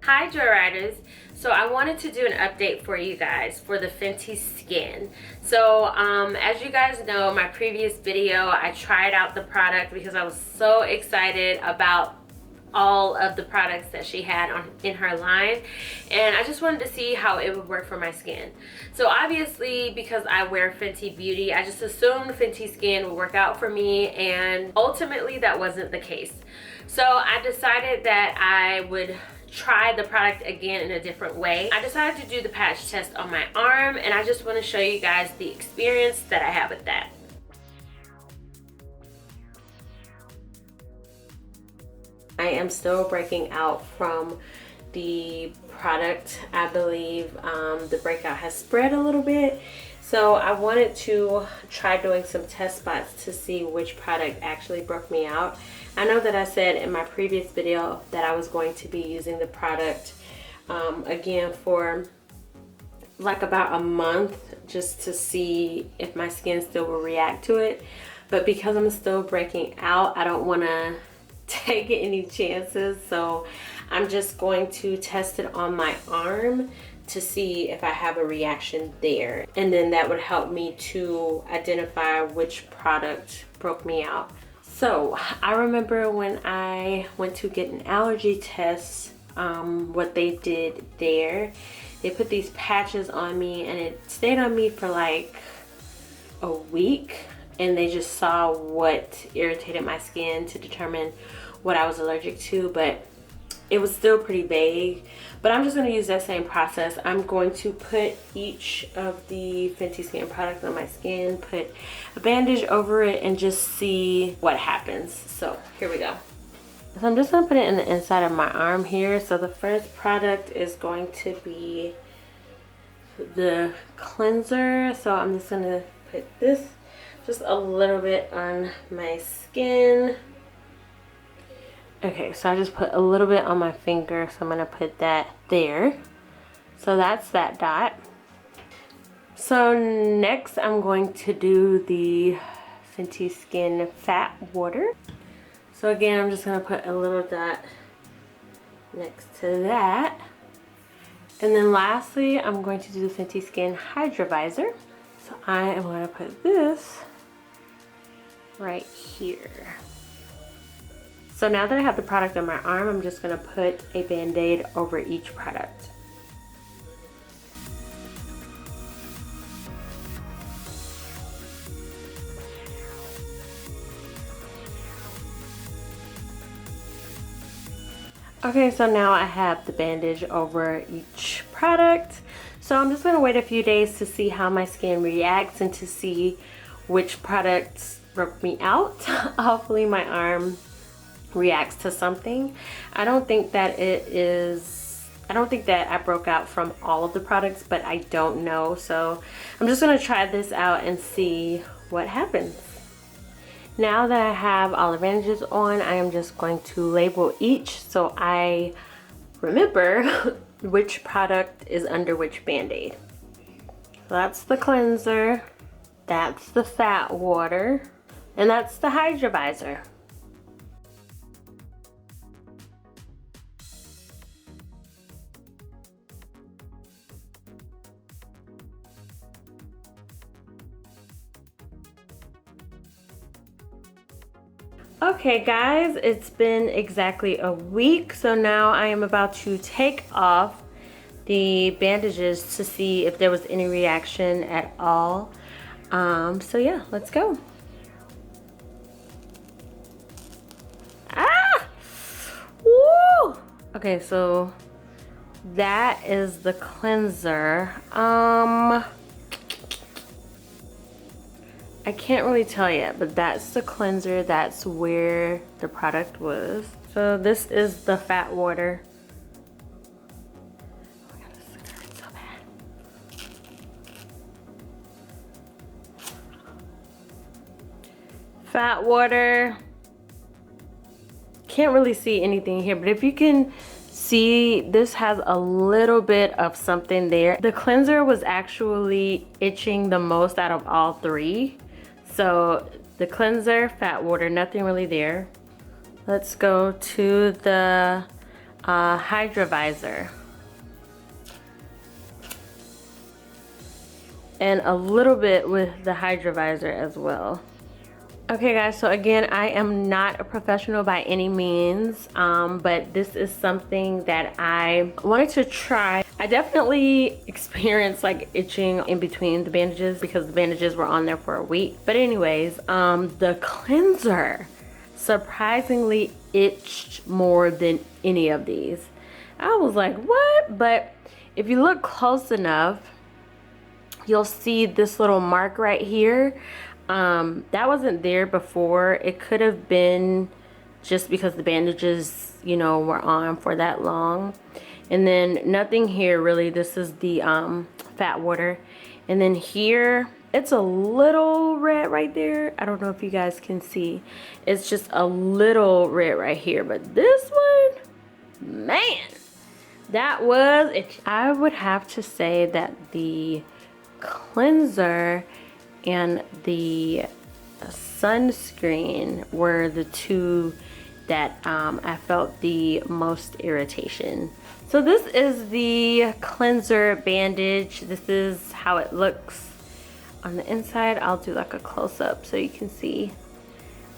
Hi Joyriders. So I wanted to do an update for you guys for the Fenty Skin. So as you guys know, my previous video I tried out the product because I was so excited about all of the products that she had in her line, and I just wanted to see how it would work for my skin. So obviously, because I wear Fenty Beauty, I just assumed Fenty Skin would work out for me, and ultimately that wasn't the case. So I decided that I would try the product again in a different way. I decided to do the patch test on my arm, and I just want to show you guys the experience that I have with that. I am still breaking out from the product. I believe the breakout has spread a little bit. So I wanted to try doing some test spots to see which product actually broke me out. I know that I said in my previous video that I was going to be using the product again for like about a month just to see if my skin still will react to it. But because I'm still breaking out, I don't want to take any chances, so I'm just going to test it on my arm to see if I have a reaction there, and then that would help me to identify which product broke me out. So I remember when I went to get an allergy test, what they did there, they put these patches on me and it stayed on me for like a week, and they just saw what irritated my skin to determine what I was allergic to, but it was still pretty vague. But I'm just going to use that same process. I'm going to put each of the Fenty Skin products on my skin, put a bandage over it, and just see what happens. So here we go. So I'm just going to put it in the inside of my arm here. So the first product is going to be the cleanser. So I'm just going to put this just a little bit on my skin. Okay, so I just put a little bit on my finger, so I'm going to put that there. So that's that dot. So next I'm going to do the Fenty Skin Fat Water. So again, I'm just going to put a little dot next to that. And then lastly, I'm going to do the Fenty Skin Hydrovisor. So I am going to put this right here. So now that I have the product on my arm, I'm just going to put a band-aid over each product. Okay, so now I have the bandage over each product. So I'm just going to wait a few days to see how my skin reacts and to see which products broke me out. Hopefully my arm reacts to something. I don't think that I broke out from all of the products, but I don't know. So I'm just going to try this out and see what happens. Now that I have all the bandages on, I am just going to label each so I remember which product is under which band-aid. So that's the cleanser, that's the fat water, and that's the hydrovisor. Okay guys, it's been exactly a week, so now I am about to take off the bandages to see if there was any reaction at all. So yeah, let's go. Ah! Woo! Okay, so that is the cleanser. I can't really tell yet, but that's the cleanser. That's where the product was. So this is the fat water. Oh my God, this hurts so bad. Fat water. Can't really see anything here, but if you can see, this has a little bit of something there. The cleanser was actually itching the most out of all three. So the cleanser, fat water, nothing really there. Let's go to the Hydrovisor. And a little bit with the Hydrovisor as well. Okay guys, so again, I am not a professional by any means, but this is something that I wanted to try. I definitely experienced like itching in between the bandages because the bandages were on there for a week. But anyways, the cleanser surprisingly itched more than any of these. I was like, what? But if you look close enough, you'll see this little mark right here. That wasn't there before. It could have been just because the bandages, you know, were on for that long. And then nothing here really. This is the fat water. And then here, it's a little red right there. I don't know if you guys can see. It's just a little red right here. But this one, man, that was it. I would have to say that the cleanser and the sunscreen were the two that I felt the most irritation. So this is the cleanser bandage. This is how it looks on the inside. I'll do like a close-up so you can see.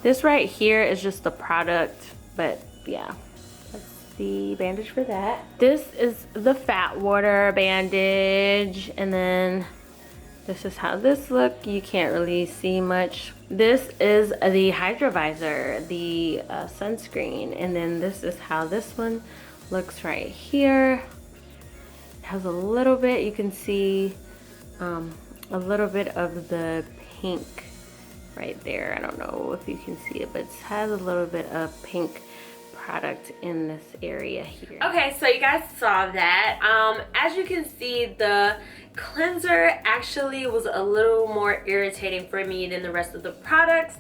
This right here is just the product, but yeah, that's the bandage for that. This is the fat water bandage, and then this is how this looks. You can't really see much. This is the Hydrovisor, the sunscreen, and then this is how this one looks right here. It has a little bit, you can see a little bit of the pink right there. I don't know if you can see it, but it has a little bit of pink product in this area here. Okay, so you guys saw that. As you can see, the cleanser actually was a little more irritating for me than the rest of the products,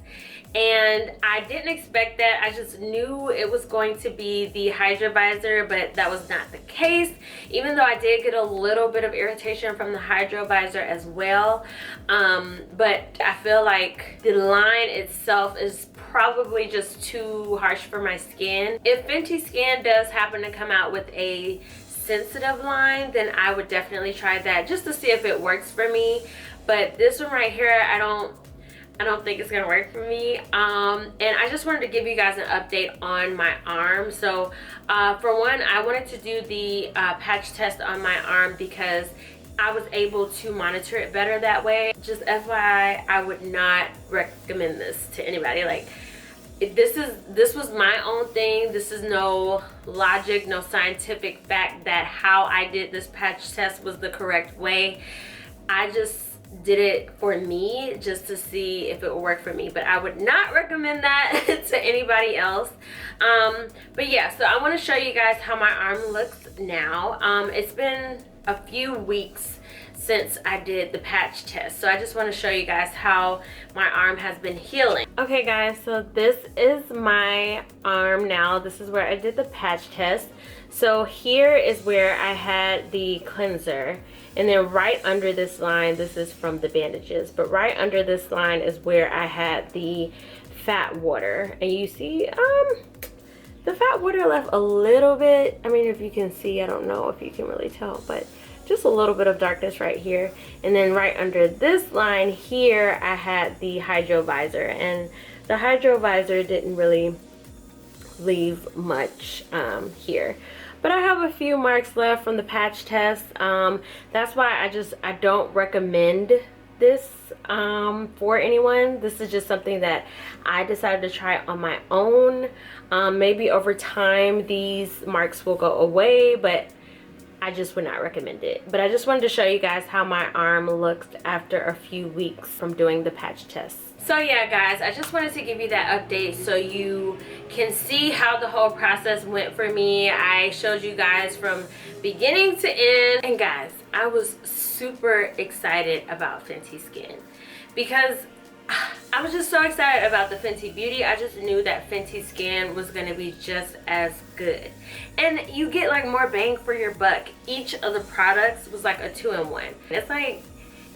and I didn't expect that. I just knew it was going to be the Hydrovisor, but that was not the case, even though I did get a little bit of irritation from the Hydrovisor as well. But I feel like the line itself is probably just too harsh for my skin. If Fenty Skin does happen to come out with a sensitive line, then I would definitely try that just to see if it works for me. But this one right here, I don't think it's gonna work for me. And I just wanted to give you guys an update on my arm. So for one, I wanted to do the patch test on my arm because I was able to monitor it better that way. Just FYI, I would not recommend this to anybody. Like, this was my own thing. This is no logic, no scientific fact that how I did this patch test was the correct way. I just did it for me just to see if it would work for me, but I would not recommend that to anybody else. But yeah, so I want to show you guys how my arm looks now. It's been a few weeks since I did the patch test, so I just want to show you guys how my arm has been healing. Okay guys, so this is my arm now. This is where I did the patch test. So here is where I had the cleanser, and then right under this line, this is from the bandages, but right under this line is where I had the fat water. And you see the fat water left a little bit, I mean, if you can see, I don't know if you can really tell, but just a little bit of darkness right here. And then right under this line here, I had the Hydrovisor, and the Hydrovisor didn't really leave much here. But I have a few marks left from the patch test. That's why I don't recommend this for anyone. This is just something that I decided to try on my own. Maybe over time these marks will go away, but I just would not recommend it. But I just wanted to show you guys how my arm looked after a few weeks from doing the patch test. So yeah guys, I just wanted to give you that update so you can see how the whole process went for me. I showed you guys from beginning to end, and guys, I was super excited about Fenty Skin because I was just so excited about the Fenty Beauty. I just knew that Fenty Skin was going to be just as good. And you get like more bang for your buck. Each of the products was like a 2-in-1. It's like,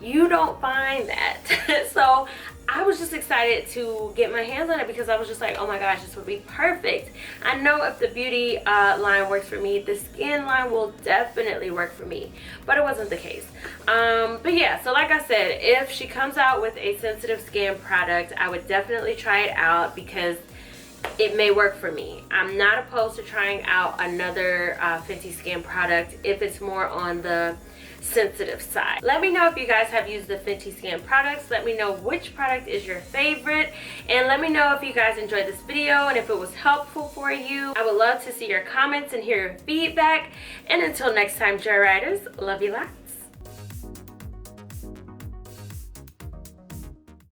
you don't find that. So I was just excited to get my hands on it because I was just like, oh my gosh, this would be perfect. I know if the beauty line works for me, the skin line will definitely work for me, but it wasn't the case. But yeah, so like I said, if she comes out with a sensitive skin product, I would definitely try it out because it may work for me. I'm not opposed to trying out another Fenty Skin product if it's more on the sensitive side. Let me know if you guys have used the Fenty Skin products. Let me know which product is your favorite, and let me know if you guys enjoyed this video and if it was helpful for you. I would love to see your comments and hear your feedback. And until next time, Joyriders, love you lots.